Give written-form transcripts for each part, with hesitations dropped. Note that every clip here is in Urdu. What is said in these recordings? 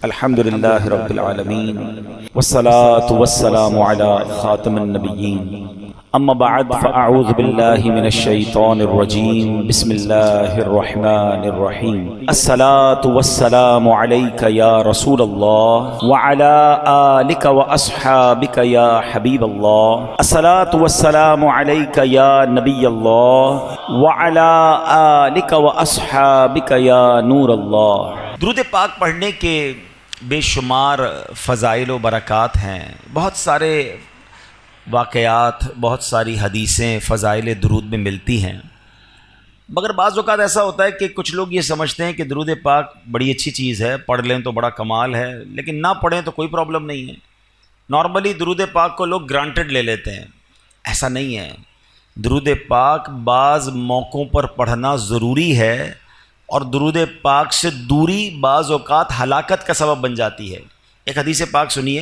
الحمد لله رب العالمين والصلاة والسلام على خاتم النبيين اما بعد فاعوذ بالله من الشيطان الرجيم بسم الله الرحمن الرحيم الصلاة والسلام عليك يا رسول الله وعلى آلك واصحابك يا حبيب الله الصلاة والسلام عليك يا نبي الله وعلى آلك واصحابك يا نور الله۔ درود پاک پڑھنے کے بے شمار فضائل و برکات ہیں، بہت سارے واقعات، بہت ساری حدیثیں فضائل درود میں ملتی ہیں، مگر بعض اوقات ایسا ہوتا ہے کہ کچھ لوگ یہ سمجھتے ہیں کہ درود پاک بڑی اچھی چیز ہے، پڑھ لیں تو بڑا کمال ہے، لیکن نہ پڑھیں تو کوئی پرابلم نہیں ہے۔ نارملی درود پاک کو لوگ گرانٹڈ لے لیتے ہیں، ایسا نہیں ہے۔ درود پاک بعض موقعوں پر پڑھنا ضروری ہے، اور درود پاک سے دوری بعض اوقات ہلاکت کا سبب بن جاتی ہے۔ ایک حدیث پاک سنیے،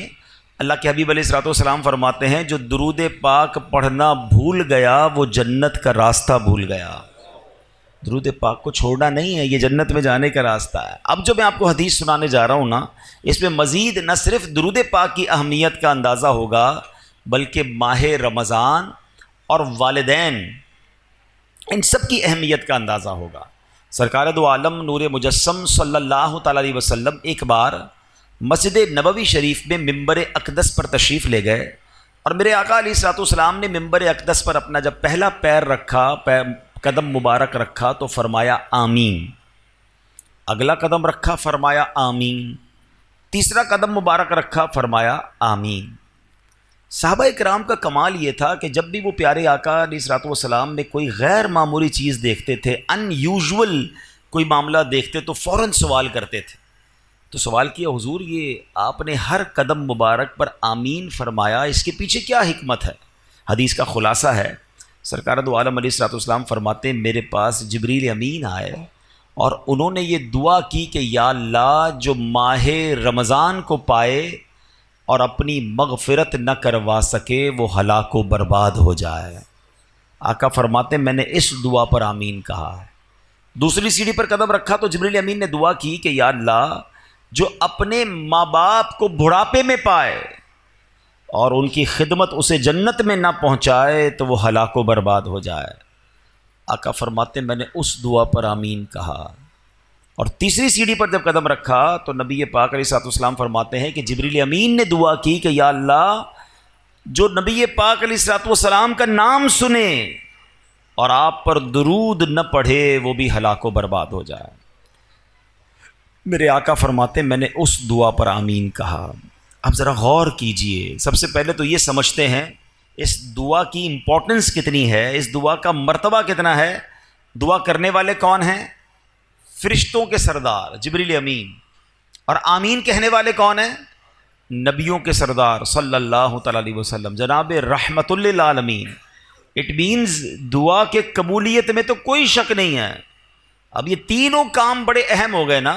اللہ کے حبیب علیہ الصلوۃ والسلام فرماتے ہیں جو درود پاک پڑھنا بھول گیا وہ جنت کا راستہ بھول گیا۔ درود پاک کو چھوڑنا نہیں ہے، یہ جنت میں جانے کا راستہ ہے۔ اب جو میں آپ کو حدیث سنانے جا رہا ہوں نا، اس میں مزید نہ صرف درود پاک کی اہمیت کا اندازہ ہوگا، بلکہ ماہ رمضان اور والدین، ان سب کی اہمیت کا اندازہ ہوگا۔ سرکار دو عالم نور مجسم صلی اللہ تعالی علیہ وسلم ایک بار مسجد نبوی شریف میں ممبر اقدس پر تشریف لے گئے، اور میرے آقا علیہ الصلوۃ والسلام نے ممبر اقدس پر اپنا جب پہلا پیر رکھا، قدم مبارک رکھا تو فرمایا آمین، اگلا قدم رکھا فرمایا آمین، تیسرا قدم مبارک رکھا فرمایا آمین۔ صحابہ کرام کا کمال یہ تھا کہ جب بھی وہ پیارے آقا علیہ الصلوۃ والسلام میں کوئی غیر معمولی چیز دیکھتے تھے، ان یوزول کوئی معاملہ دیکھتے تو فوراً سوال کرتے تھے۔ تو سوال کیا، حضور یہ آپ نے ہر قدم مبارک پر آمین فرمایا، اس کے پیچھے کیا حکمت ہے؟ حدیث کا خلاصہ ہے، سرکار دو عالم علیہ الصلوۃ والسلام فرماتے ہیں میرے پاس جبریل امین آئے اور انہوں نے یہ دعا کی کہ یا اللہ جو ماہ رمضان کو پائے اور اپنی مغفرت نہ کروا سکے وہ ہلاک و برباد ہو جائے۔ آقا فرماتے میں نے اس دعا پر آمین کہا ہے۔ دوسری سیڑھی پر قدم رکھا تو جبریل امین نے دعا کی کہ یا اللہ جو اپنے ماں باپ کو بڑھاپے میں پائے اور ان کی خدمت اسے جنت میں نہ پہنچائے تو وہ ہلاک و برباد ہو جائے۔ آقا فرماتے میں نے اس دعا پر آمین کہا۔ اور تیسری سیڑھی پر جب قدم رکھا تو نبی پاک علیہ الصلوۃ والسلام فرماتے ہیں کہ جبریل امین نے دعا کی کہ یا اللہ جو نبی پاک علیہ الصلوۃ والسلام کا نام سنے اور آپ پر درود نہ پڑھے وہ بھی ہلاک و برباد ہو جائے۔ میرے آقا فرماتے میں نے اس دعا پر آمین کہا۔ اب ذرا غور کیجئے، سب سے پہلے تو یہ سمجھتے ہیں اس دعا کی امپورٹنس کتنی ہے، اس دعا کا مرتبہ کتنا ہے۔ دعا کرنے والے کون ہیں؟ فرشتوں کے سردار جبریل امین، اور آمین کہنے والے کون ہیں؟ نبیوں کے سردار صلی اللہ تعالی علیہ وسلم، جناب رحمت للعالمین۔ اٹ مینز دعا کے قبولیت میں تو کوئی شک نہیں ہے۔ اب یہ تینوں کام بڑے اہم ہو گئے نا،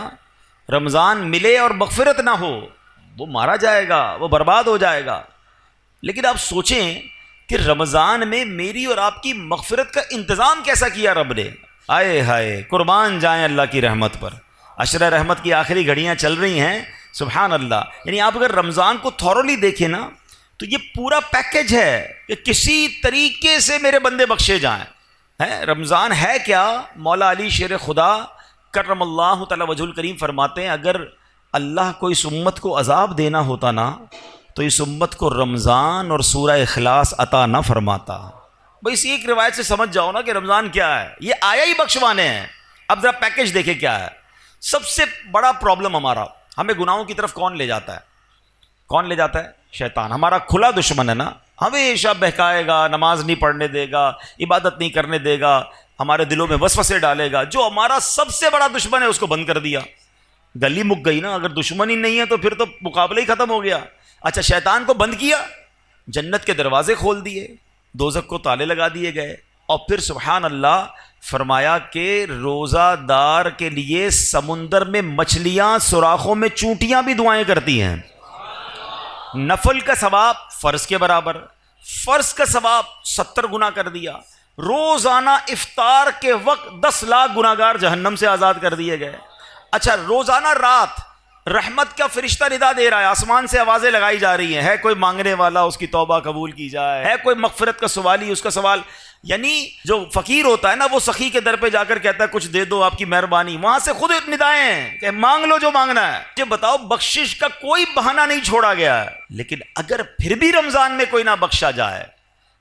رمضان ملے اور مغفرت نہ ہو وہ مارا جائے گا، وہ برباد ہو جائے گا۔ لیکن آپ سوچیں کہ رمضان میں میری اور آپ کی مغفرت کا انتظام کیسا کیا رب نے۔ آئے ہائے، قربان جائیں اللہ کی رحمت پر۔ عشرہ رحمت کی آخری گھڑیاں چل رہی ہیں، سبحان اللہ۔ یعنی آپ اگر رمضان کو تھورولی دیکھیں نا تو یہ پورا پیکج ہے کہ کسی طریقے سے میرے بندے بخشے جائیں۔ رمضان ہے کیا؟ مولا علی شیر خدا کرم اللہ تعالی وجہ الکریم فرماتے ہیں اگر اللہ کو اس امت کو عذاب دینا ہوتا نا تو اس امت کو رمضان اور سورہ اخلاص عطا نہ فرماتا۔ بس ایک روایت سے سمجھ جاؤ نا کہ رمضان کیا ہے، یہ آیا ہی بخشوانے ہیں۔ اب ذرا پیکج دیکھیں کیا ہے۔ سب سے بڑا پرابلم ہمارا، ہمیں گناہوں کی طرف کون لے جاتا ہے؟ کون لے جاتا ہے؟ شیطان، ہمارا کھلا دشمن ہے نا، ہمیشہ بہکائے گا، نماز نہیں پڑھنے دے گا، عبادت نہیں کرنے دے گا، ہمارے دلوں میں وسوسے ڈالے گا۔ جو ہمارا سب سے بڑا دشمن ہے اس کو بند کر دیا، گلی مک گئی نا۔ اگر دشمن ہی نہیں ہے تو پھر تو مقابلہ ہی ختم ہو گیا۔ اچھا شیطان کو بند کیا، جنت کے دروازے کھول دیے، دوزخ کو تالے لگا دیے گئے، اور پھر سبحان اللہ فرمایا کہ روزہ دار کے لیے سمندر میں مچھلیاں، سوراخوں میں چونٹیاں بھی دعائیں کرتی ہیں۔ نفل کا ثواب فرض کے برابر، فرض کا ثواب 70 گنا کر دیا۔ روزانہ افطار کے وقت 10 لاکھ گناہگار جہنم سے آزاد کر دیے گئے۔ اچھا روزانہ رات رحمت کا فرشتہ ندا دے رہا ہے، آسمان سے آوازیں لگائی جا رہی ہیں، ہے کوئی مانگنے والا اس کی توبہ قبول کی جائے، ہے کوئی مغفرت کا سوالی اس کا سوال. یعنی جو فقیر ہوتا ہے نا وہ سخی کے در پہ جا کر کہتا ہے کچھ دے دو آپ کی مہربانی، وہاں سے خود ندائیں ہیں کہ مانگ لو جو مانگنا ہے. یہ بتاؤ بخشش کا کوئی بہانہ نہیں چھوڑا گیا ہے. لیکن اگر پھر بھی رمضان میں کوئی نہ بخشا جائے،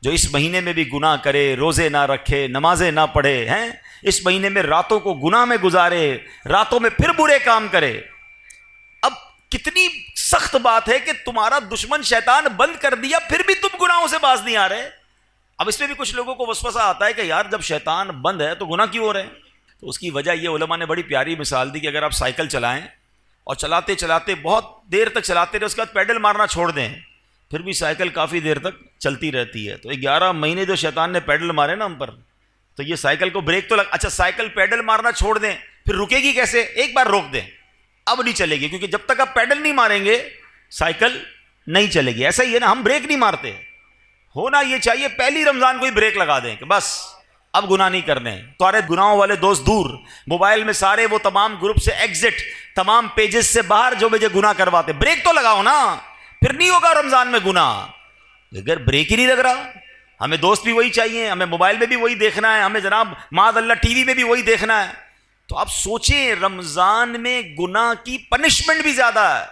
جو اس مہینے میں بھی گناہ کرے، روزے نہ رکھے، نمازیں نہ پڑھے، ہیں اس مہینے میں راتوں کو گناہ میں گزارے، راتوں میں پھر برے کام کرے، اب کتنی سخت بات ہے کہ تمہارا دشمن شیطان بند کر دیا پھر بھی تم گناہوں سے باز نہیں آ رہے. اب اس میں بھی کچھ لوگوں کو وسوسہ آتا ہے کہ یار جب شیطان بند ہے تو گناہ کیوں ہو رہے ہیں؟ تو اس کی وجہ یہ علماء نے بڑی پیاری مثال دی کہ اگر آپ سائیکل چلائیں اور چلاتے چلاتے بہت دیر تک چلاتے رہے، اس کے بعد پیڈل مارنا چھوڑ دیں، پھر بھی سائیکل کافی دیر تک چلتی رہتی ہے. تو 11 مہینے جو شیطان نے پیڈل مارے نا ہم پر، تو یہ سائیکل کو بریک تو اچھا سائیکل پیڈل مارنا چھوڑ دیں پھر رکے گی کیسے؟ ایک بار روک دیں، اب نہیں چلے گی، کیونکہ جب تک آپ پیڈل نہیں ماریں گے سائیکل نہیں چلے گی. ایسا ہی ہے نا، ہم بریک نہیں مارتے، ہونا یہ چاہیے پہلی رمضان کو ہی بریک لگا دیں کہ بس اب گناہ نہیں کرنے. سارے گناہوں والے دوست دور، موبائل میں سارے وہ تمام گروپ سے ایگزٹ، تمام پیجز سے باہر جو مجھے گناہ کرواتے، بریک تو لگاؤ نا، پھر نہیں ہوگا رمضان میں گناہ. اگر بریک ہی نہیں لگ رہا، ہمیں دوست بھی وہی چاہیے، ہمیں موبائل میں بھی وہی دیکھنا ہے، ہمیں جناب معاذ اللہ ٹی وی میں بھی وہی دیکھنا ہے، تو آپ سوچیں رمضان میں گناہ کی پنشمنٹ بھی زیادہ ہے،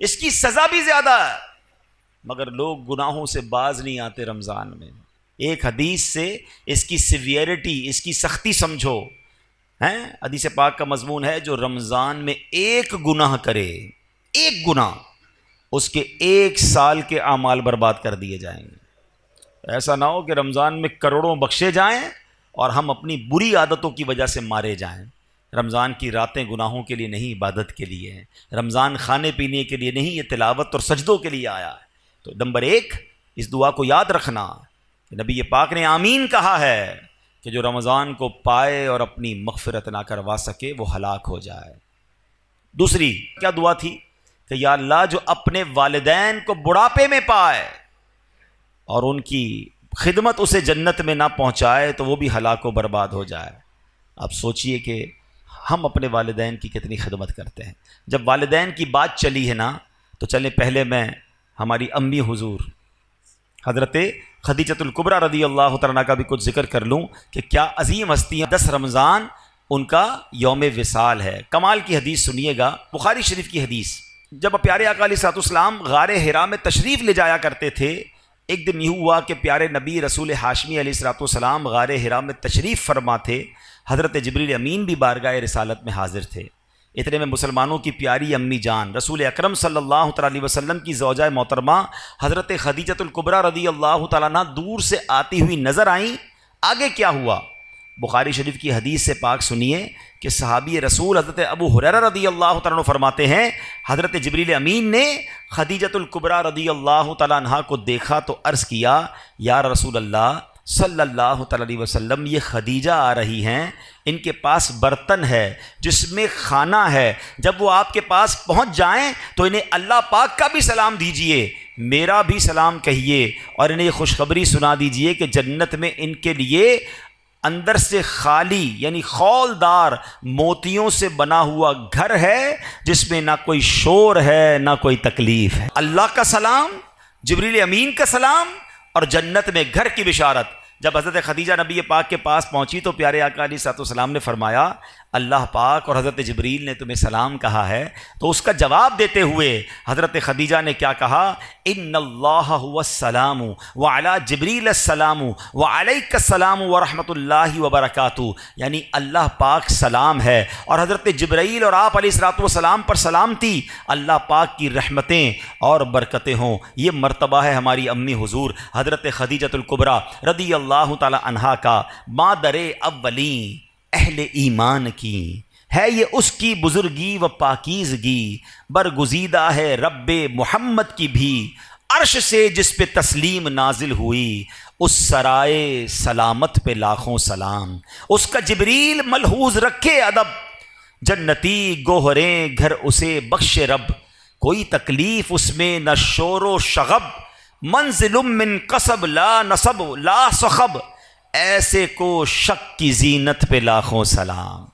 اس کی سزا بھی زیادہ ہے، مگر لوگ گناہوں سے باز نہیں آتے رمضان میں. ایک حدیث سے اس کی سیویرٹی، اس کی سختی سمجھو. ہیں حدیث پاک کا مضمون ہے جو رمضان میں ایک گناہ کرے، ایک گناہ، اس کے 1 سال کے اعمال برباد کر دیے جائیں گے. ایسا نہ ہو کہ رمضان میں کروڑوں بخشے جائیں اور ہم اپنی بری عادتوں کی وجہ سے مارے جائیں. رمضان کی راتیں گناہوں کے لیے نہیں، عبادت کے لیے ہیں. رمضان کھانے پینے کے لیے نہیں، یہ تلاوت اور سجدوں کے لیے آیا ہے. تو نمبر 1 اس دعا کو یاد رکھنا کہ نبی پاک نے آمین کہا ہے کہ جو رمضان کو پائے اور اپنی مغفرت نہ کروا سکے وہ ہلاک ہو جائے. دوسری کیا دعا تھی کہ یا اللہ جو اپنے والدین کو بڑھاپے میں پائے اور ان کی خدمت اسے جنت میں نہ پہنچائے تو وہ بھی ہلاک و برباد ہو جائے. اب سوچئے کہ ہم اپنے والدین کی کتنی خدمت کرتے ہیں. جب والدین کی بات چلی ہے نا تو چلیں پہلے میں ہماری امی حضور حضرت خدیجۃ الکبریٰ رضی اللہ تعالیٰ کا بھی کچھ ذکر کر لوں کہ کیا عظیم ہستی ہیں. 10 رمضان ان کا یوم وصال ہے. کمال کی حدیث سنیے گا، بخاری شریف کی حدیث. جب پیارے آقا علیہ الصلوۃ والسلام غار حرا میں تشریف لے جایا کرتے تھے، ایک دن یہ ہوا کہ پیارے نبی رسول ہاشمی علیہ الصلوۃ والسلام غار حرا میں تشریف فرما تھے. حضرت جبریل امین بھی بارگاہ رسالت میں حاضر تھے. اتنے میں مسلمانوں کی پیاری امی جان رسول اکرم صلی اللہ تعالیٰ علیہ وسلم کی زوجہ محترمہ حضرت خدیجۃ الکبریٰ رضی اللہ تعالیٰ عنہ دور سے آتی ہوئی نظر آئیں. آگے کیا ہوا؟ بخاری شریف کی حدیث سے پاک سنیے کہ صحابی رسول حضرت ابو ہریرہ رضی اللہ تعالیٰ عنہ فرماتے ہیں حضرت جبریل امین نے خدیجۃ الکبریٰ رضی اللہ تعالیٰ عنہ کو دیکھا تو عرض کیا یا رسول اللہ صلی اللہ تعالیٰ علیہ وسلم، یہ خدیجہ آ رہی ہیں، ان کے پاس برتن ہے جس میں کھانا ہے، جب وہ آپ کے پاس پہنچ جائیں تو انہیں اللہ پاک کا بھی سلام دیجئے، میرا بھی سلام کہیے، اور انہیں یہ خوشخبری سنا دیجئے کہ جنت میں ان کے لیے اندر سے خالی یعنی خولدار موتیوں سے بنا ہوا گھر ہے جس میں نہ کوئی شور ہے نہ کوئی تکلیف ہے. اللہ کا سلام، جبریل امین کا سلام اور جنت میں گھر کی بشارت. جب حضرت خدیجہ نبی پاک کے پاس پہنچی تو پیارے آقا علیہ الصلوۃ والسلام نے فرمایا اللہ پاک اور حضرت جبریل نے تمہیں سلام کہا ہے. تو اس کا جواب دیتے ہوئے حضرت خدیجہ نے کیا کہا؟ ان اللہ هو السلام وعلی جبریل السلام وعلیک السلام ورحمۃ اللہ وبرکاتہ، یعنی اللہ پاک سلام ہے اور حضرت جبرائیل اور آپ علیہ الصلوۃ والسلام پر سلامتی، اللہ پاک کی رحمتیں اور برکتیں ہوں. یہ مرتبہ ہے ہماری امی حضور حضرت خدیجۃ الکبریٰ رضی اللہ تعالی عنہا کا. مادر اولین اہل ایمان کی ہے یہ اس کی بزرگی و پاکیزگی، برگزیدہ ہے رب محمد کی بھی، عرش سے جس پہ تسلیم نازل ہوئی، اس سرائے سلامت پہ لاکھوں سلام. اس کا جبریل ملحوظ رکھے ادب، جنتی گوہریں گھر اسے بخش رب، کوئی تکلیف اس میں نہ شور و شغب، منزل من قصب لا نصب لا صخب، ایسے کو شک کی زینت پہ لاکھوں سلام.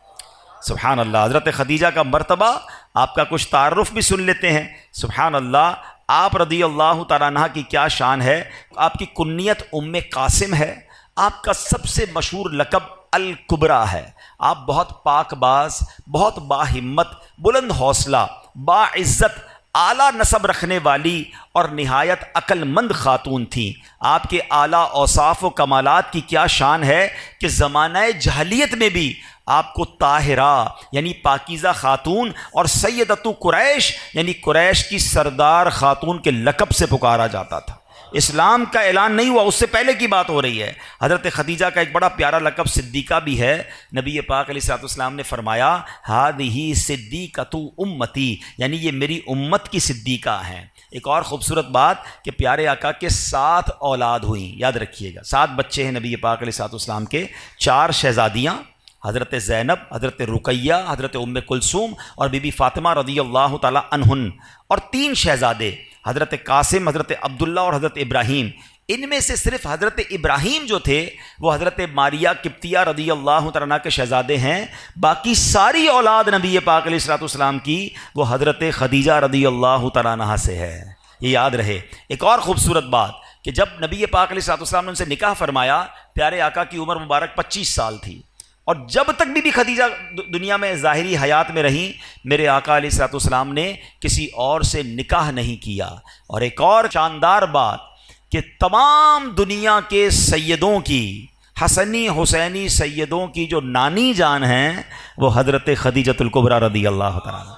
سبحان اللہ. حضرت خدیجہ کا مرتبہ آپ کا کچھ تعارف بھی سن لیتے ہیں۔ سبحان اللہ، آپ رضی اللہ تعالیٰ عنہ کی کیا شان ہے۔ آپ کی کنیت ام قاسم ہے، آپ کا سب سے مشہور لقب الکبریٰ ہے۔ آپ بہت پاک باز، بہت باہمت، بلند حوصلہ، باعزت، اعلیٰ نسب رکھنے والی اور نہایت عقل مند خاتون تھیں۔ آپ کے اعلیٰ اوصاف و کمالات کی کیا شان ہے کہ زمانہ جاہلیت میں بھی آپ کو طاہرہ یعنی پاکیزہ خاتون اور سیدۃ قریش یعنی قریش کی سردار خاتون کے لقب سے پکارا جاتا تھا۔ اسلام کا اعلان نہیں ہوا، اس سے پہلے کی بات ہو رہی ہے۔ حضرت خدیجہ کا ایک بڑا پیارا لقب صدیقہ بھی ہے۔ نبی پاک علیہ الصلوۃ والسلام نے فرمایا ہذہ صدیقۃ امتی، یعنی یہ میری امت کی صدیقہ ہیں۔ ایک اور خوبصورت بات کہ پیارے آقا کے 7 اولاد ہوئیں، یاد رکھیے گا، 7 بچے ہیں نبی پاک علیہ الصلوۃ والسلام کے، 4 شہزادیاں، حضرت زینب، حضرت رقیہ، حضرت ام کلثوم اور بی بی فاطمہ رضی اللہ تعالی عنہن، اور 3 شہزادے، حضرت قاسم، حضرت عبداللہ اور حضرت ابراہیم۔ ان میں سے صرف حضرت ابراہیم جو تھے وہ حضرت ماریہ قبطیہ رضی اللہ تعالیٰ عنہ کے شہزادے ہیں۔ باقی ساری اولاد نبی پاک علیہ الصلوۃ والسلام کی وہ حضرت خدیجہ رضی اللہ تعالیٰ عنہ سے ہے، یہ یاد رہے۔ ایک اور خوبصورت بات کہ جب نبی پاک علیہ الصلوۃ والسلام نے ان سے نکاح فرمایا، پیارے آقا کی عمر مبارک 25 سال تھی، اور جب تک بھی خدیجہ دنیا میں ظاہری حیات میں رہیں، میرے آقا علیہ الصلوۃ والسلام نے کسی اور سے نکاح نہیں کیا۔ اور ایک اور شاندار بات کہ تمام دنیا کے سیدوں کی، حسنی حسینی سیدوں کی جو نانی جان ہیں وہ حضرت خدیجۃ الکبریٰ رضی اللہ تعالیٰ عنہ۔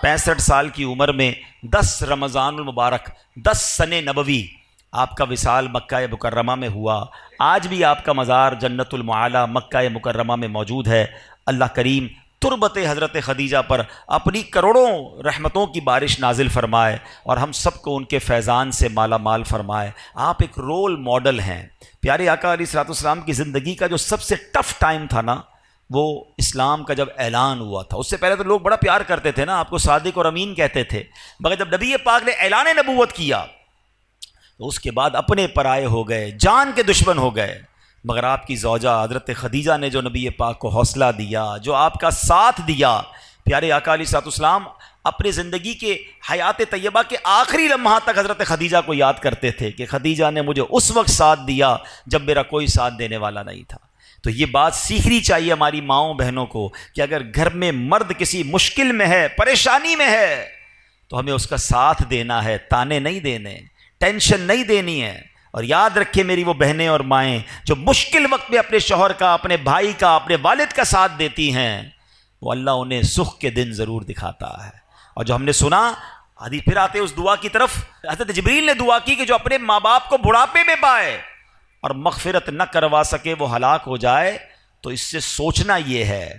65 سال کی عمر میں 10 رمضان المبارک 10 سن نبوی آپ کا وصال مکہ مکرمہ میں ہوا۔ آج بھی آپ کا مزار جنت المعالی مکہ مکرمہ میں موجود ہے۔ اللہ کریم تربت حضرت خدیجہ پر اپنی کروڑوں رحمتوں کی بارش نازل فرمائے اور ہم سب کو ان کے فیضان سے مالا مال فرمائے۔ آپ ایک رول ماڈل ہیں۔ پیارے آقا علیہ الصلوۃ والسلام کی زندگی کا جو سب سے ٹف ٹائم تھا نا، وہ اسلام کا جب اعلان ہوا تھا۔ اس سے پہلے تو لوگ بڑا پیار کرتے تھے نا، آپ کو صادق اور امین کہتے تھے، مگر جب نبی پاک نے اعلان نبوت کیا تو اس کے بعد اپنے پرائے ہو گئے، جان کے دشمن ہو گئے۔ مگر آپ کی زوجہ حضرت خدیجہ نے جو نبی پاک کو حوصلہ دیا، جو آپ کا ساتھ دیا، پیارے آقا علیہ الصلوۃ والسلام اپنی زندگی کے حیات طیبہ کے آخری لمحات تک حضرت خدیجہ کو یاد کرتے تھے کہ خدیجہ نے مجھے اس وقت ساتھ دیا جب میرا کوئی ساتھ دینے والا نہیں تھا۔ تو یہ بات سیکھنی چاہیے ہماری ماؤں بہنوں کو کہ اگر گھر میں مرد کسی مشکل میں ہے، پریشانی میں ہے، تو ہمیں اس کا ساتھ دینا ہے، تانے نہیں دینے، ٹینشن نہیں دینی ہے۔ اور یاد رکھیں میری وہ بہنیں اور مائیں جو مشکل وقت میں اپنے شوہر کا، اپنے بھائی کا، اپنے والد کا ساتھ دیتی ہیں، وہ اللہ انہیں سکھ کے دن ضرور دکھاتا ہے۔ اور جو ہم نے سنا، حدیث پھر آتے اس دعا کی طرف، حضرت جبریل نے دعا کی کہ جو اپنے ماں باپ کو بڑھاپے میں پائے اور مغفرت نہ کروا سکے وہ ہلاک ہو جائے، تو اس سے سوچنا یہ ہے،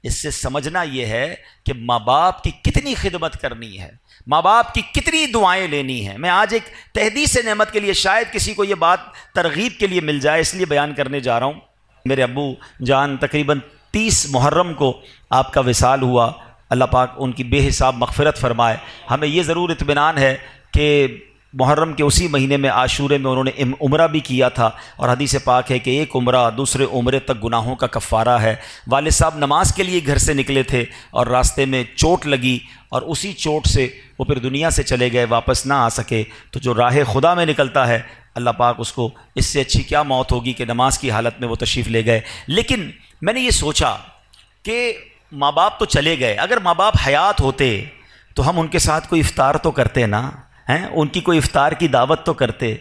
اس سے سمجھنا یہ ہے کہ ماں باپ کی کتنی خدمت کرنی ہے، ماں باپ کی کتنی دعائیں لینی ہیں۔ میں آج ایک تحدیث نعمت کے لیے، شاید کسی کو یہ بات ترغیب کے لیے مل جائے، اس لیے بیان کرنے جا رہا ہوں۔ میرے ابو جان تقریباً 30 محرم کو آپ کا وصال ہوا، اللہ پاک ان کی بے حساب مغفرت فرمائے۔ ہمیں یہ ضرور اطمینان ہے کہ محرم کے اسی مہینے میں عاشورے میں انہوں نے عمرہ بھی کیا تھا، اور حدیث پاک ہے کہ ایک عمرہ دوسرے عمرے تک گناہوں کا کفارہ ہے۔ والد صاحب نماز کے لیے گھر سے نکلے تھے اور راستے میں چوٹ لگی، اور اسی چوٹ سے وہ پھر دنیا سے چلے گئے، واپس نہ آ سکے۔ تو جو راہ خدا میں نکلتا ہے، اللہ پاک اس کو، اس سے اچھی کیا موت ہوگی کہ نماز کی حالت میں وہ تشریف لے گئے۔ لیکن میں نے یہ سوچا کہ ماں باپ تو چلے گئے، اگر ماں باپ حیات ہوتے تو ہم ان کے ساتھ کوئی افطار تو کرتے نا، ہیں ان کی کوئی افطار کی دعوت تو کرتے۔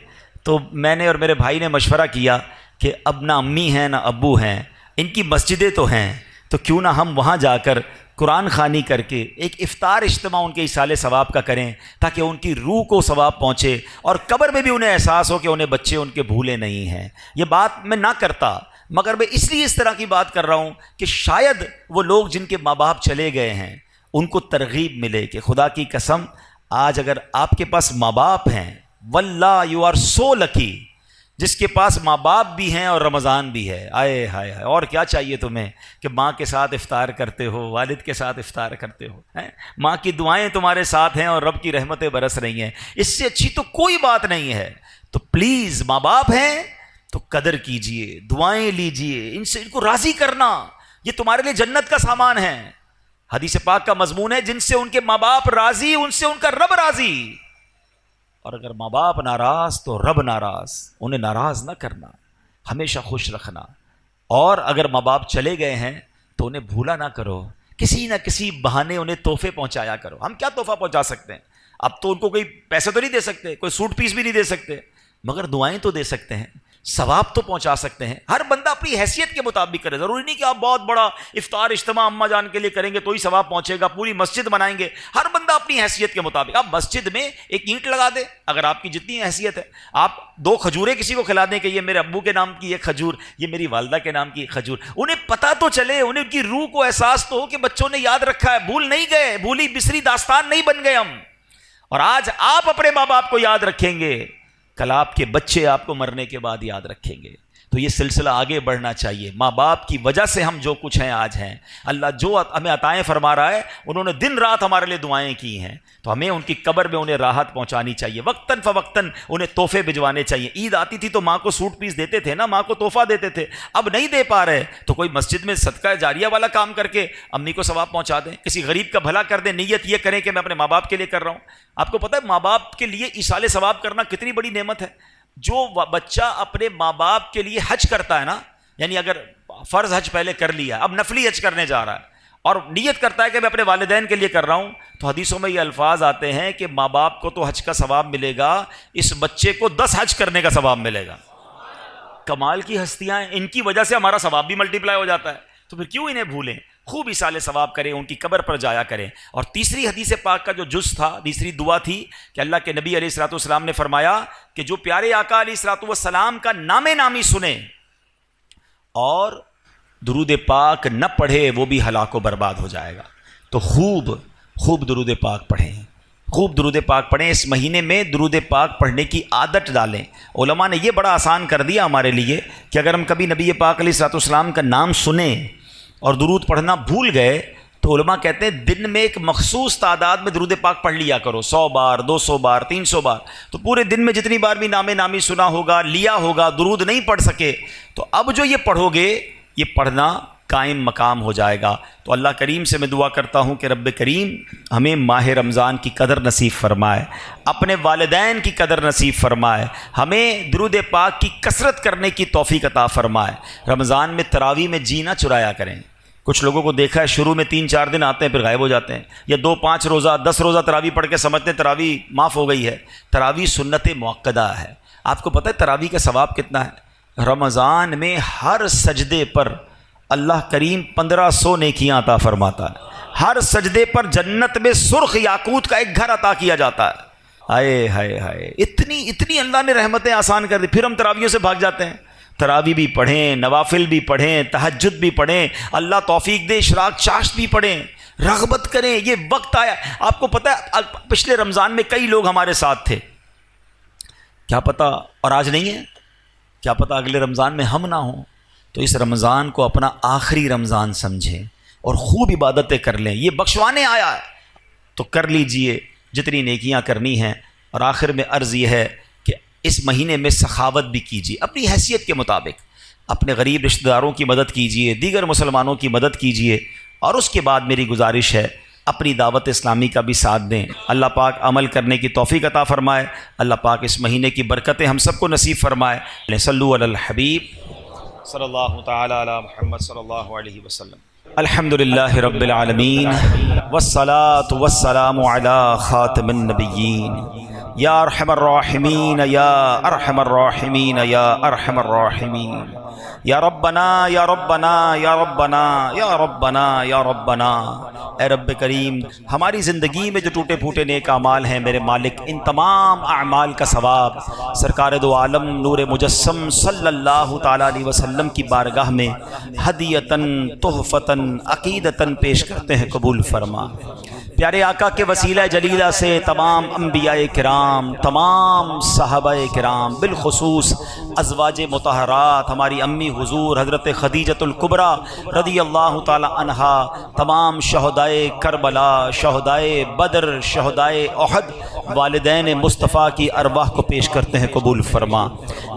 تو میں نے اور میرے بھائی نے مشورہ کیا کہ اب نہ امی ہیں نہ ابو ہیں، ان کی مسجدیں تو ہیں، تو کیوں نہ ہم وہاں جا کر قرآن خوانی کر کے ایک افطار اجتماع ان کے ایصال ثواب کا کریں، تاکہ ان کی روح کو ثواب پہنچے اور قبر میں بھی انہیں احساس ہو کہ انہیں بچے ان کے بھولے نہیں ہیں۔ یہ بات میں نہ کرتا، مگر میں اس لیے اس طرح کی بات کر رہا ہوں کہ شاید وہ لوگ جن کے ماں باپ چلے گئے ہیں ان کو ترغیب ملے کہ خدا کی قسم آج اگر آپ کے پاس ماں باپ ہیں، واللہ یو آر سو لکی، جس کے پاس ماں باپ بھی ہیں اور رمضان بھی ہے، آئے ہائے ہائے، اور کیا چاہیے تمہیں کہ ماں کے ساتھ افطار کرتے ہو، والد کے ساتھ افطار کرتے ہو، ماں کی دعائیں تمہارے ساتھ ہیں اور رب کی رحمتیں برس رہی ہیں، اس سے اچھی تو کوئی بات نہیں ہے۔ تو پلیز ماں باپ ہیں تو قدر کیجئے، دعائیں لیجئے، ان سے ان کو راضی کرنا، یہ تمہارے لیے جنت کا سامان ہے۔ حدیث پاک کا مضمون ہے جن سے ان کے ماں باپ راضی ان سے ان کا رب راضی، اور اگر ماں باپ ناراض تو رب ناراض، انہیں ناراض نہ کرنا، ہمیشہ خوش رکھنا۔ اور اگر ماں باپ چلے گئے ہیں تو انہیں بھولا نہ کرو، کسی نہ کسی بہانے انہیں تحفے پہنچایا کرو۔ ہم کیا تحفہ پہنچا سکتے ہیں؟ اب تو ان کو کوئی پیسے تو نہیں دے سکتے، کوئی سوٹ پیس بھی نہیں دے سکتے، مگر دعائیں تو دے سکتے ہیں، ثواب تو پہنچا سکتے ہیں۔ ہر بندہ اپنی حیثیت کے مطابق کرے، ضروری نہیں کہ آپ بہت بڑا افطار اجتماع اماں جان کے لیے کریں گے تو ہی ثواب پہنچے گا، پوری مسجد بنائیں گے۔ ہر بندہ اپنی حیثیت کے مطابق، آپ مسجد میں ایک اینٹ لگا دیں اگر آپ کی جتنی حیثیت ہے، آپ 2 کھجوریں کسی کو کھلا دیں کہ یہ میرے ابو کے نام کی ایک کھجور، یہ میری والدہ کے نام کی ایک کھجور، انہیں پتہ تو چلے، انہیں ان کی روح کو احساس تو ہو کہ بچوں نے یاد رکھا ہے، بھول نہیں گئے، بھولی بسری داستان نہیں بن گئے ہم۔ اور آج آپ اپنے ماں باپ کو یاد رکھیں گے، کل آپ کے بچے آپ کو مرنے کے بعد یاد رکھیں گے۔ تو یہ سلسلہ آگے بڑھنا چاہیے۔ ماں باپ کی وجہ سے ہم جو کچھ ہیں آج ہیں، اللہ جو ہمیں عطائیں فرما رہا ہے، انہوں نے دن رات ہمارے لیے دعائیں کی ہیں، تو ہمیں ان کی قبر میں انہیں راحت پہنچانی چاہیے، وقتاً فوقتاً انہیں تحفے بھجوانے چاہیے۔ عید آتی تھی تو ماں کو سوٹ پیس دیتے تھے نا، ماں کو تحفہ دیتے تھے، اب نہیں دے پا رہے تو کوئی مسجد میں صدقہ جاریہ والا کام کر کے امی کو ثواب پہنچا دیں، کسی غریب کا بھلا کر دیں، نیت یہ کریں کہ میں اپنے ماں باپ کے لیے کر رہا ہوں۔ آپ کو پتہ ہے ماں باپ کے لیے ایصال ثواب کرنا کتنی بڑی نعمت ہے؟ جو بچہ اپنے ماں باپ کے لیے حج کرتا ہے نا، یعنی اگر فرض حج پہلے کر لیا، اب نفلی حج کرنے جا رہا ہے اور نیت کرتا ہے کہ میں اپنے والدین کے لیے کر رہا ہوں، تو حدیثوں میں یہ الفاظ آتے ہیں کہ ماں باپ کو تو حج کا ثواب ملے گا، اس بچے کو 10 حج کرنے کا ثواب ملے گا۔ کمال کی ہستیاں ہیں، ان کی وجہ سے ہمارا ثواب بھی ملٹیپلائی ہو جاتا ہے، تو پھر کیوں انہیں بھولیں؟ خوب ایصال ثواب کریں، ان کی قبر پر جایا کریں۔ اور تیسری حدیث پاک کا جو جز تھا، تیسری دعا تھی کہ اللہ کے نبی علیہ الصلوۃ والسلام نے فرمایا کہ جو پیارے آقا علیہ الصلوۃ والسلام کا نام نامی سنے اور درود پاک نہ پڑھے وہ بھی ہلاک و برباد ہو جائے گا۔ تو خوب درود پاک پڑھیں، خوب درود پاک پڑھیں۔ اس مہینے میں درود پاک پڑھنے کی عادت ڈالیں۔ علماء نے یہ بڑا آسان کر دیا ہمارے لیے کہ اگر ہم کبھی نبی پاک علیہ الصلوۃ والسلام کا نام سنیں اور درود پڑھنا بھول گئے تو علماء کہتے ہیں دن میں ایک مخصوص تعداد میں درود پاک پڑھ لیا کرو، 100 بار، 200 بار، 300 بار، تو پورے دن میں جتنی بار بھی نام نامی سنا ہوگا، لیا ہوگا، درود نہیں پڑھ سکے تو اب جو یہ پڑھو گے یہ پڑھنا قائم مقام ہو جائے گا۔ تو اللہ کریم سے میں دعا کرتا ہوں کہ رب کریم ہمیں ماہ رمضان کی قدر نصیب فرمائے، اپنے والدین کی قدر نصیب فرمائے، ہمیں درود پاک کی کثرت کرنے کی توفیق عطا فرمائے۔ رمضان میں تراویح میں جی نہ چرایا کریں۔ کچھ لوگوں کو دیکھا ہے شروع میں 3-4 دن آتے ہیں پھر غائب ہو جاتے ہیں، یا 2-5 روزہ 10 روزہ تراویح پڑھ کے سمجھتے ہیں تراویح معاف ہو گئی ہے۔ تراویح سنت موقدہ ہے۔ آپ کو پتہ ہے تراویح کا ثواب کتنا ہے؟ رمضان میں ہر سجدے پر اللہ کریم 1500 نیکیاں عطا فرماتا ہے، ہر سجدے پر جنت میں سرخ یاقوت کا ایک گھر عطا کیا جاتا ہے۔ ہائے ہائے ہائے، اتنی اللہ نے رحمتیں آسان کر دی، پھر ہم تراویحوں سے بھاگ جاتے ہیں۔ تراویح بھی پڑھیں، نوافل بھی پڑھیں، تہجد بھی پڑھیں، اللہ توفیق دے اشراق چاشت بھی پڑھیں، رغبت کریں۔ یہ وقت آیا، آپ کو پتہ ہے پچھلے رمضان میں کئی لوگ ہمارے ساتھ تھے، کیا پتہ اور آج نہیں ہے، کیا پتہ اگلے رمضان میں ہم نہ ہوں۔ تو اس رمضان کو اپنا آخری رمضان سمجھیں اور خوب عبادتیں کر لیں، یہ بخشوانے آیا ہے تو کر لیجئے جتنی نیکیاں کرنی ہیں۔ اور آخر میں عرض یہ ہے کہ اس مہینے میں سخاوت بھی کیجیے، اپنی حیثیت کے مطابق اپنے غریب رشتہ داروں کی مدد کیجیے، دیگر مسلمانوں کی مدد کیجیے، اور اس کے بعد میری گزارش ہے اپنی دعوت اسلامی کا بھی ساتھ دیں۔ اللہ پاک عمل کرنے کی توفیق عطا فرمائے، اللہ پاک اس مہینے کی برکتیں ہم سب کو نصیب فرمائے۔ صلو علی الحبیب صلی اللہ تعالی علی محمد صلی اللہ علیہ وسلم۔ الحمدللہ رب العالمین والصلاة والسلام علی خاتم النبیین، یا ارحم الراحمین یا ارحم الراحمین یا ارحم الراحمین، یا ربنا یا ربنا یا ربنا یا ربنا یا ربنا۔ اے رب کریم ہماری زندگی میں جو ٹوٹے پھوٹے نیک اعمال ہیں میرے مالک، ان تمام اعمال کا ثواب سرکار دو عالم نور مجسم صلی اللہ تعالی علیہ وسلم کی بارگاہ میں ہدیتاً تحفتاً عقیدتاً پیش کرتے ہیں، قبول فرما۔ پیارے آقا کے وسیلہ جلیلہ سے تمام انبیاء کرام، تمام صحابہ کرام، بالخصوص ازواج مطہرات، ہماری امی حضور حضرت خدیجۃ الکبریٰ رضی اللہ تعالی عنہا، تمام شہدائے کربلا، شہدائے بدر، شہدائے احد، والدین مصطفیٰ کی ارواح کو پیش کرتے ہیں، قبول فرما۔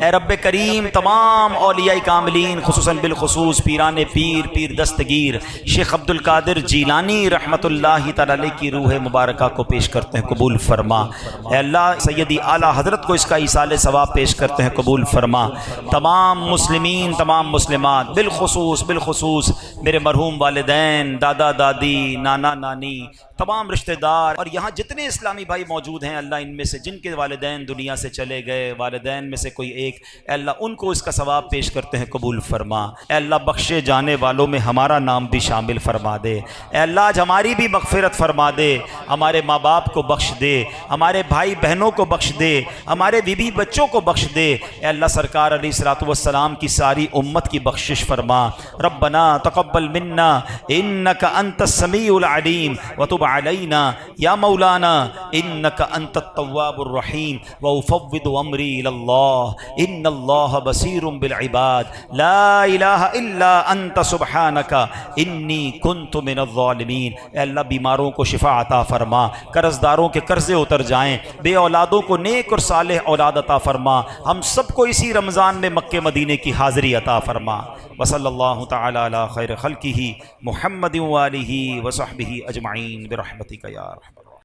اے رب کریم تمام اولیاء کاملین، خصوصاً بالخصوص پیران پیر، پیر دستگیر شیخ عبد القادر جیلانی رحمۃ اللہ تعالی کی روح مبارکہ کو پیش کرتے ہیں، قبول فرما۔ اے اللہ سیدی اعلیٰ حضرت کو اس کا ایصال ثواب پیش کرتے ہیں، قبول فرما۔ تمام مسلمین، تمام مسلمات، بالخصوص میرے مرحوم والدین، دادا دادی، نانا نانی، تمام رشتہ دار اور یہاں جتنے اسلامی بھائی موجود ہیں، اللہ ان میں سے جن کے والدین دنیا سے چلے گئے، والدین میں سے کوئی ایک، اے اللہ ان کو اس کا ثواب پیش کرتے ہیں، قبول فرما۔ اے اللہ بخشے جانے والوں میں ہمارا نام بھی شامل فرما دے۔ اے اللہ آج ہماری بھی مغفرت فرما دے، ہمارے ماں باپ کو بخش دے، ہمارے بھائی بہنوں کو بخش دے، ہمارے بیوی بچوں کو بخش دے۔ اے اللہ سرکار علیہ الصلوۃ والسلام کی ساری امت کی بخشش فرما۔ ربنا تقبل منا انک انت السمیع العلیم وتب علینا یا مولانا انک انت التواب الرحیم وافوض امری الی اللہ ان اللہ بصیر بالعباد لا الہ الا انت سبحانک انی کنت من الظالمین۔ اے اللہ بیماروں کو شفا عطا فرما، قرض داروں کے قرضے اتر جائیں، بے اولادوں کو نیک اور صالح اولاد عطا فرما، ہم سب کو اسی رمضان میں مکہ مدینے کی حاضری عطا فرما۔ وصلی اللہ تعالی علی خیر خلقہ محمد وآلہ وصحبہ اجمعین برحمتک یا ارحم۔